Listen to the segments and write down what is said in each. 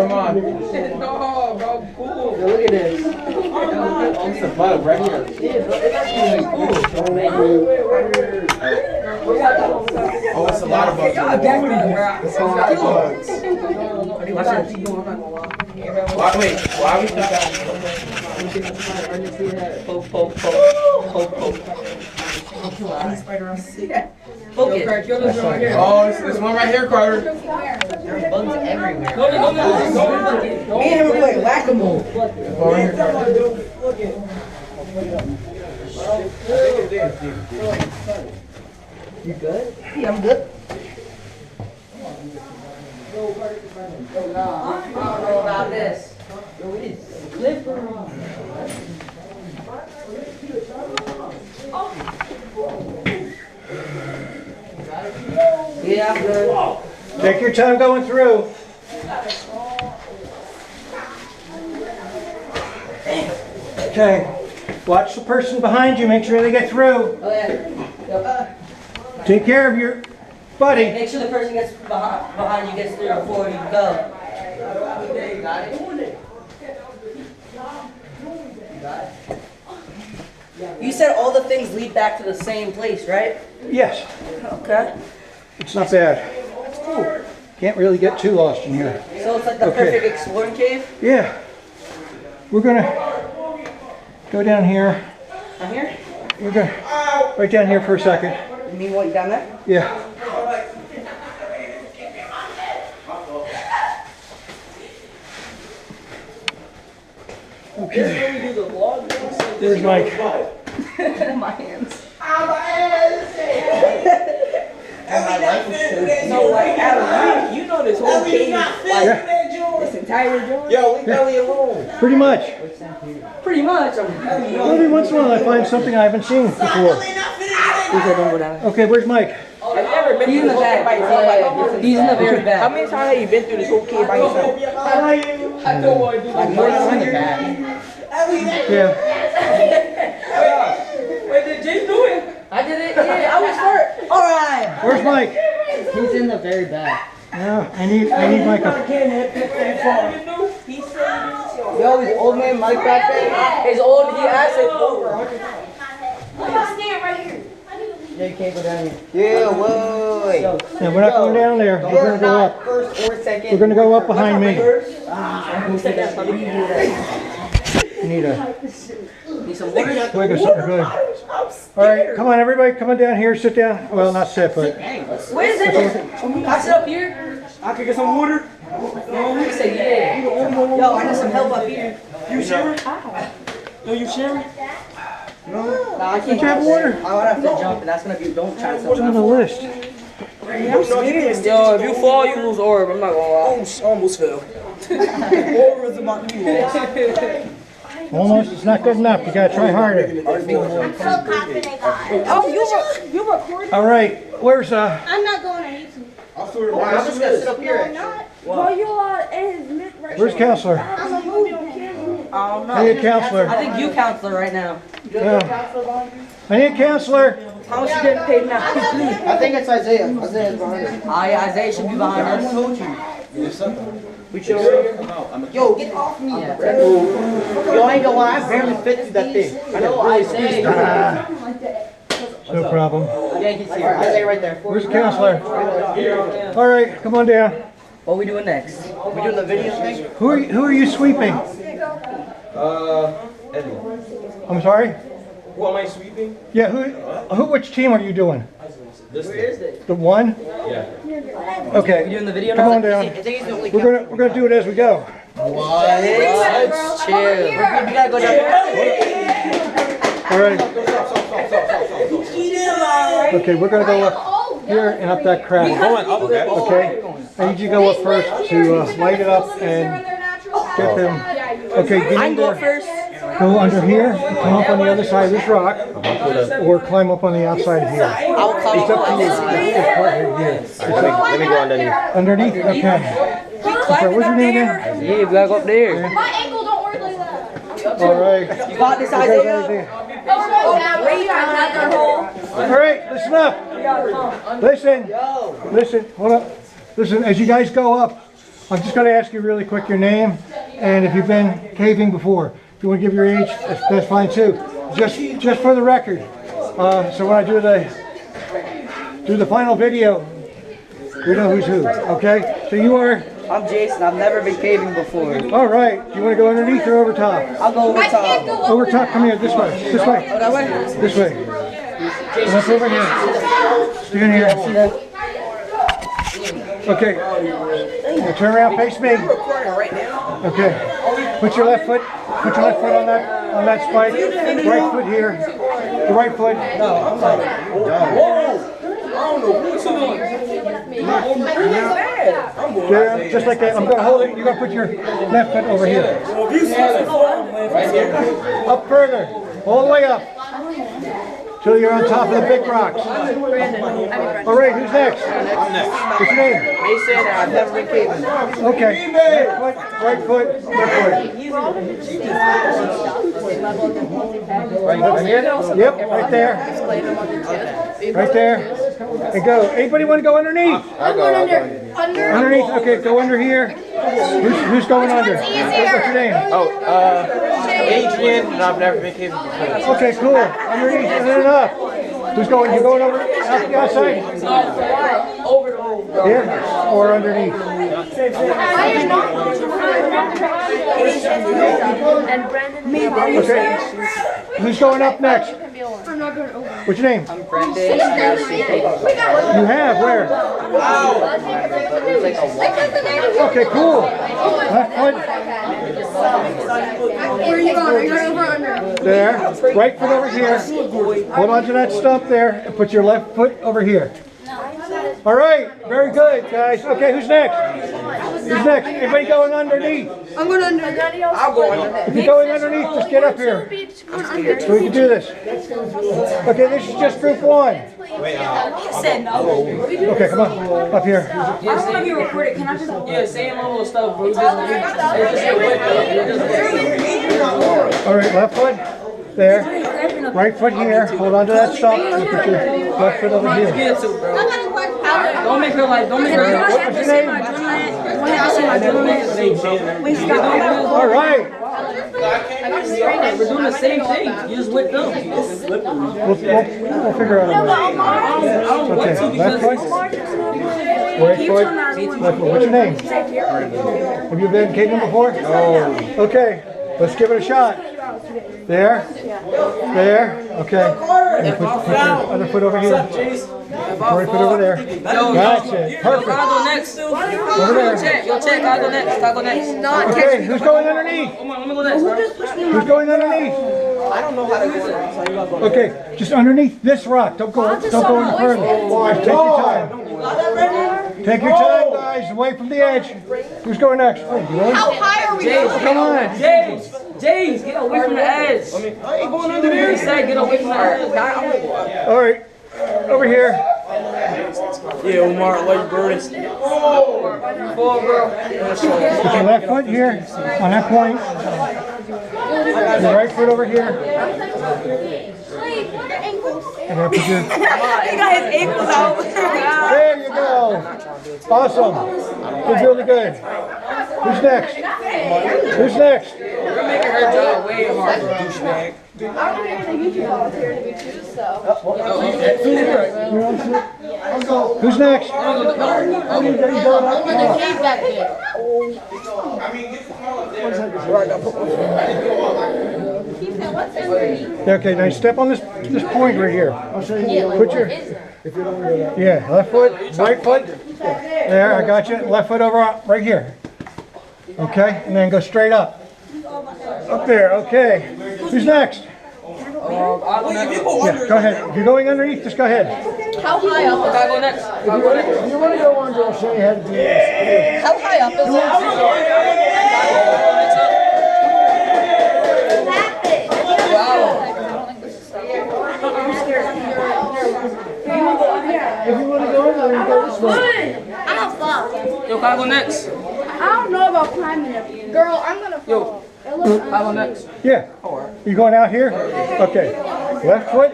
Come on. No, bro, cool. Yo, look at this. It's a bug right here. Oh, it's a lot of bugs. It's a lot of bugs. Wait, why we stop? Poke. Focus. Oh, this one right here, Carter. There are bugs everywhere. Me and him are playing whack-a-mole. You good? Yeah, I'm good. I don't know about this. Yo, it is Clipper. Yeah, I'm good. Take your time going through. Okay. Watch the person behind you. Make sure they get through. Oh, yeah. Take care of your buddy. Make sure the person gets behind you gets through before you go. You got it? You said all the things lead back to the same place, right? Yes. Okay. It's not bad. Can't really get too lost in here. So it's like the perfect exploring cave? Yeah. We're gonna go down here. Down here? We're gonna right down here for a second. You mean what, down there? Yeah. Okay. There's Mike. My hands. So, like, Adam, you know this whole cave, like, this entire joint? Yo, leave Ellie alone. Pretty much. Pretty much. Every once in a while I find something I haven't seen before. Okay, where's Mike? Have you ever been He's in through the this whole cave by back. yourself? Like, He's in the very how back. many times have you been through this whole cave by yourself? I know what I do. Like more than the back. Yeah. Wait, did Jay do it? I did it. Yeah, I was hurt. All right. Where's Mike? He's in the very back. Yeah, I need Mike up. Yo, his old man Mike back there. His old, he asked it over. Yeah, you can't go down here. Yeah, whoa. Yeah, we're not going down there. We're gonna go up. First or second. We're gonna go up behind me. You need a Need some water? twig or something good. All right, come on, everybody, come on down here, sit down. Well, not sit, but Where is it? Can I sit up here? I could get some water. He said, yeah. Yo, I need some help up here. You sharing? No, you sharing? Nah, I can't. you have water. I would have to jump, and that's gonna be. Don't try to. It's on the list. Yo, if you fall, you lose orb. I'm not gonna lie. Almost fell. Orb is about to be lost. Almost, it's not good enough. You gotta try harder. Oh, you recording? All right, where's I'm not going on YouTube. I'm just gonna sit up No, here. I'm not. Well, you are in mid right where's counselor? I'm a movie on camera. I don't know. I need a counselor. I think you counselor right now. Yeah. I need a counselor. How much you getting paid now? I think it's Isaiah. Isaiah's behind us. Yeah, Isaiah should be behind us. We chill right here. Yo, get off me. Yeah. Yo, I ain't gonna lie. I barely fit through that thing. I know Isaiah. No problem. Yeah, he's here. Isaiah right there. Where's the counselor? All right, come on down. What are we doing next? We doing the video thing? Who are you sweeping? Eddie. I'm sorry? Who am I sweeping? Yeah, which team are you doing? This Where is it? The one? Yeah. Okay. You doing the video Come now? on down. I think he's the only We're gonna do it as we go. Let's chill. We gotta go down. All right. Okay, we're gonna go up here and up that crag. Okay. I need you to go up first to light it up and get them. Okay, get in Go there. first. Go under here, come up on the other side of this rock, or climb up on the outside of here. I'll climb It's up to you. This part right here. Let me go underneath. Underneath? Okay. Okay, what's your name again? Yeah, back up there. My ankle don't work like that. All right. You got this, Okay, Isaiah? Isaiah. Oh, All right, listen up. Listen. Listen, hold up. Listen, as you guys go up, I'm just going to ask you really quick your name and if you've been caving before. If you want to give your age, that's fine too. Just for the record. So when I do the final video, we know who's who. Okay? So you are. I'm Jason. I've never been caving before. All right. Do you want to go underneath or over top? I'll go over top. Over top. Come here. This way. This way. Oh, that way? This way. And that's over here. Stand here. Okay. Now turn around. Face me. Okay. Put your left foot. Put your left foot on that spike. Right foot here. The right foot. There, just like that. I'm going to hold it. You're going to put your left foot over here. Up further. All the way up. Till you're on top of the big rocks. All right, who's next? I'm next. What's your name? Mason. I've never been caving. Okay. Left foot, right foot, left foot. Right here? Yep, right there. Right there. And go. Anybody want to go underneath? I'm going under. Underneath? Okay, go under here. Who's going under? What's your name? Adrian, and I've never been caving before. Okay, cool. Underneath and then up. Who's going? You going over out the outside? Here or underneath? Okay. Who's going up next? I'm not going over. What's your name? I'm Brendan. You have where? Okay, cool. Left foot. Where are you going? Are you going over or under? There. Right foot over here. Hold on to that stump there and put your left foot over here. All right. Very good, guys. Okay, who's next? Who's next? Anybody going underneath? I'm going under. I'll go under. If you're going underneath, just get up here. So we can do this. Okay, this is just group one. Okay, come on. Up here. I don't want to be recorded. Can I just? Yeah, same level of stuff, bro. All right, left foot. There. Right foot here. Hold on to that stump and put your left foot over here. Don't make her like. Don't make her. What's your name? All right. We're doing the same thing. You just whip them. We'll figure out a way. Okay, left foot. Right foot. Left foot. What's your name? Have you been caving before? No. Okay, let's give it a shot. There. There. Okay. And put your other foot over here. Right foot over there. That's it. Perfect. I'll go next. Over there. Check. I'll go next. I'll go next. Okay, who's going underneath? Come on, let me go next, bro. Who's going underneath? I don't know how to go. Okay, just underneath this rock. Don't go any further. Take your time. Take your time, guys. Away from the edge. Who's going next? Oh, you ready? How high are we? Come on. James, get away from the edge. I ain't going under there. He said get away from the edge. All right, over here. Yeah, Omar, like birds. Put your left foot here on that point. Your right foot over here. And then put your... He got his ankles out. There you go. Awesome. Did really good. Who's next? Who's next? You're making her job way harder, douchebag. Who's next? Okay, now step on this point right here. Put your left foot, right foot. There, I got you. Left foot over right here. Okay, and then go straight up. Up there, okay. Who's next? Yeah, go ahead. If you're going underneath, just go ahead. How high up? I go next. If you want to go under, I'll show you how to do this. How high up is it? If you want to go under, you go this way. I'm gonna fall. Yo, can I go next? I don't know about climbing up. Girl, I'm gonna fall. I go next. Yeah. You going out here? Okay. Left foot.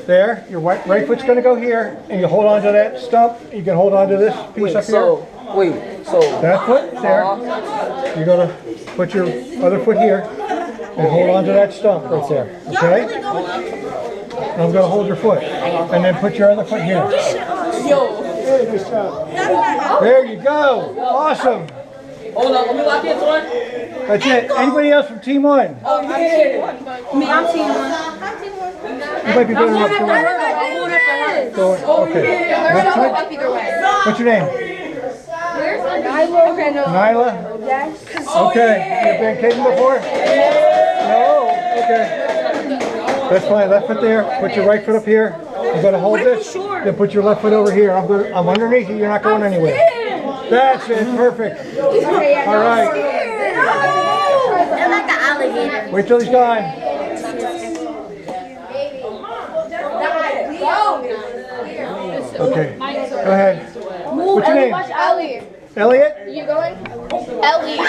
There. Your right foot's going to go here, and you hold on to that stump. You can hold on to this piece up here. Wait, so That foot there. You're gonna put your other foot here and hold on to that stump right there. Okay? And I'm gonna hold your foot. And then put your other foot here. There you go. Awesome. hold on, let me lock in, son. That's it. Anybody else from Team 1? Me, I'm team one. You might be better off going. Okay. Left foot. What's your name? Nyla? Okay. You've been kicking before? No? Okay. That's fine. Left foot there. Put your right foot up here. I'm going to hold this. Then put your left foot over here. I'm underneath you. You're not going anywhere. That's it. Perfect. All right. They're like an alligator. Wait till he's gone. Okay. Go ahead. What's your name? Elliot? You going? Elliot.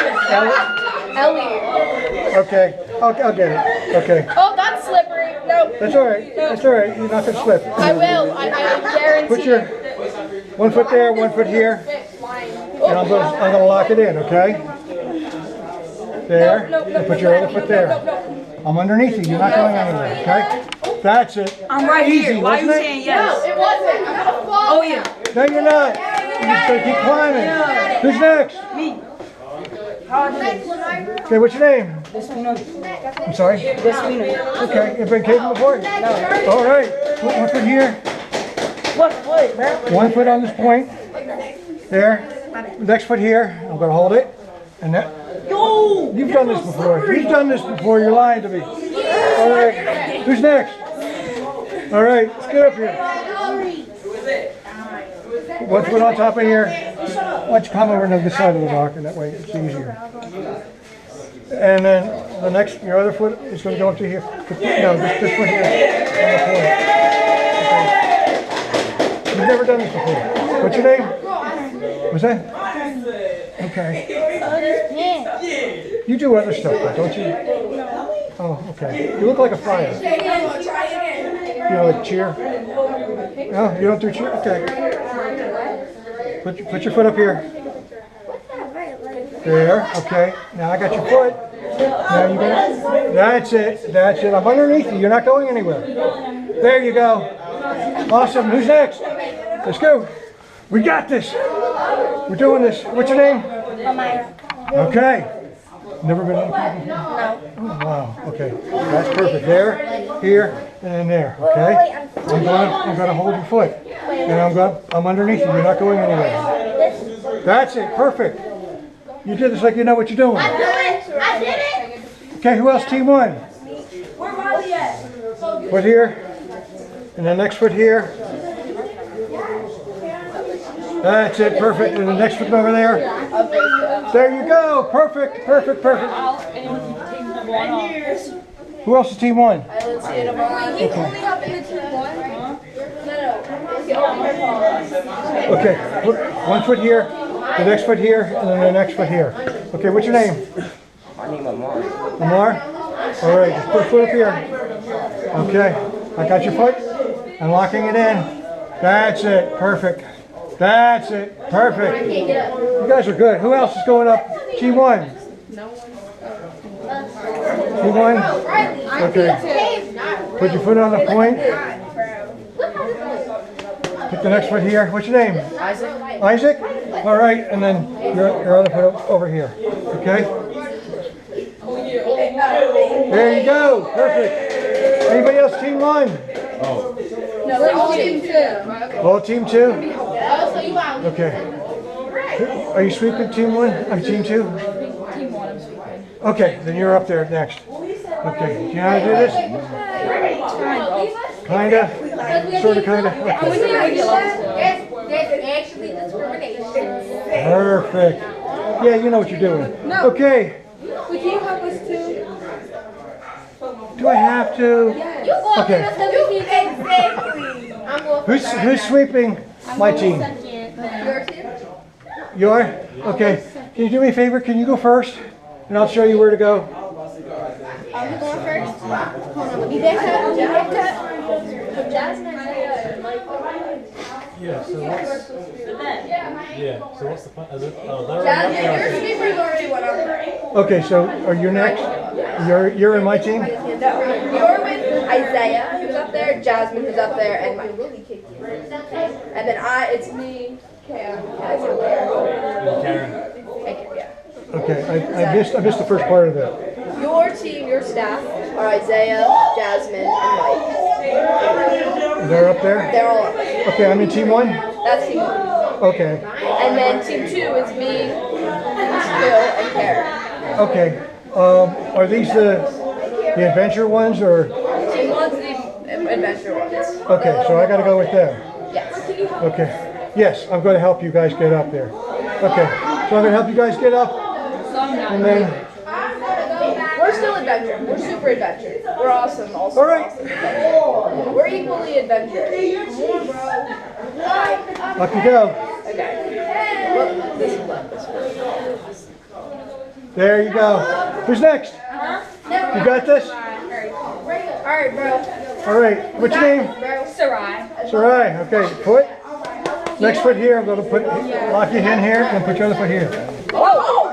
Okay. I'll get it. Okay. Oh, that's slippery. Nope. That's all right. That's all right. You're not going to slip. I will. I guarantee. Put your one foot there, one foot here. And I'm gonna lock it in, okay? There. And put your other foot there. I'm underneath you. You're not going anywhere, okay? That's it. I'm right Easy, here. Why are you wasn't it? saying yes? It wasn't. I'm gonna fall. Oh yeah. No, you're not. You're just gonna keep climbing. Who's next? Me. Okay, what's your name? I'm sorry? Despina. Okay, you've been caving before? No. All right. One foot here. What foot, man? One foot on this point. There. Next foot here. I'm gonna hold it. And that. Yo! You've done this before. You've done this before. You're lying to me. All right. Who's next? All right. Let's get up here. One foot on top of here. Why don't you come over to the side of the rock, and that way it's easier. And then the next, your other foot is going to go up to here. No, this foot here. On the point. Okay. You've never done this before. What's your name? What's that? Okay. You do other stuff, though, don't you? Oh, okay. You look like a flyer. You know, like cheer? No, you don't do cheer? Okay. Put your foot up here. There, okay. Now I got your foot. Now you got it. That's it. That's it. I'm underneath you. You're not going anywhere. There you go. Awesome. Who's next? Let's go. We got this. We're doing this. What's your name? Okay. Never been in a No. Oh, wow. Okay. That's perfect. There, here, and then there. Okay. I'm gonna hold your foot. And I'm underneath you. You're not going anywhere. That's it. Perfect. You did this like you know what you're doing. I did it. Okay, who else? Team 1. Where Riley at? Foot here. And the next foot here. That's it. Perfect. And the next foot over there. There you go. Perfect. Perfect. Perfect. Who else is Team 1? He's only up in the team one. Okay, one foot here, the next foot here, and then the next foot here. Okay, what's your name? My name is Amar. Amar? All right, just put a foot up here. Okay, I got your foot. I'm locking it in. That's it, perfect. That's it, perfect. You guys are good. Who else is going up? G1? G1? Okay. Put your foot on the point. Put the next foot here. What's your name? Isaac. Isaac? All right, and then your other foot over here. Okay? There you go. Perfect. Anybody else Team 1? No, we're all team two. All Team 2? Okay. Are you sweeping Team 1? I'm Team 2? Team one, I'm sweeping. Okay, then you're up there next. Okay, do you know how to do this? Kinda? Sorta, kinda? Okay. That's actually discrimination. Perfect. Yeah, you know what you're doing. Okay. Would you help us too? Do I have to? You go Okay. exactly. I'm going Who's sweeping my team? your team? You are? Okay. Can you do me a favor? Can you go first? And I'll show you where to go. Are we going first? Hold on, let me back up. Yeah, so what's... Yeah, so what's the point? Is it... Oh, they're Jasmine, your sleeper's already went on. Okay, so are you next? You're in my team? No, you're with Isaiah, who's up there, Jasmine, who's up there, and Mike. And then it's me, Karen, Karen. yeah. Okay, I missed the first part of that. Your team, your staff are Isaiah, Jasmine, and Mike. They're up there? They're all up there. Okay, I'm in team 1? That's team 1. Okay. And then team 2 is me, Phil, and Karen. Okay. Are these the adventure ones or? Team 1's the adventure ones. Okay, so I gotta go with them. Yes. Okay. Yes, I'm gonna help you guys get up there. Okay. So I'm gonna help you guys get up. And then. We're still adventure. We're super adventure. We're awesome also. All right. We're equally adventurous. Up you go. Okay. Well, this one. There you go. Who's next? You got this? Alright, bro. All right. What's your name? Sarai. Sarai. Okay. Foot. Next foot here. I'm gonna lock you in here and put your other foot here. Oh,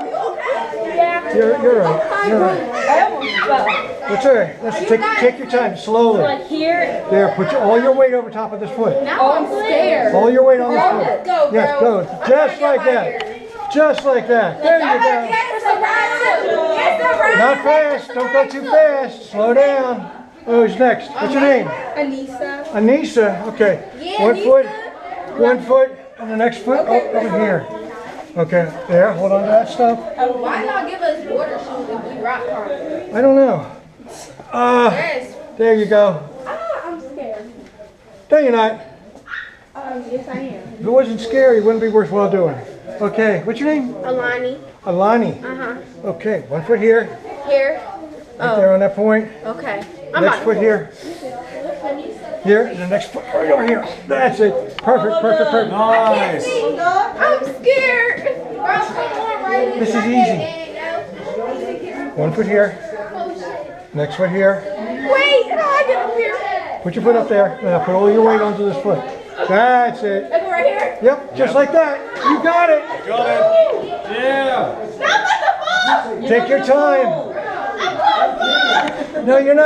yeah. You're right. You're right. I almost fell. That's all right. Let's take your time slowly. Like here. There. Put all your weight over top of this foot. Now I'm scared. All your weight on this foot. Go, bro. Yes, go. Just like that. Just like that. There you go. Not fast. Don't go too fast. Slow down. Who's next? What's your name? Anissa. Anissa. Okay. Yeah, One foot, and the next foot over here. Okay. There. Hold on to that stuff. Why not give us water shoes if we rock climbing? I don't know. Yes. There you go. I'm scared. No, you're not. Yes, I am. If it wasn't scary, it wouldn't be worthwhile doing. Okay. What's your name? Alani. Alani. Okay. 1 foot here. Here. Right there on that point. Okay. Next foot here. Here, and the next foot right over here. That's it. Perfect, perfect, perfect. Nice. I'm scared. This is easy. 1 foot here. Next foot here. Wait, how do I get up here? Put your foot up there. Now put all your weight onto this foot. That's it. I go right here? Yep, just like that. You got it. Got it. Yeah. Stop at the ball! Take your time. No, you're not.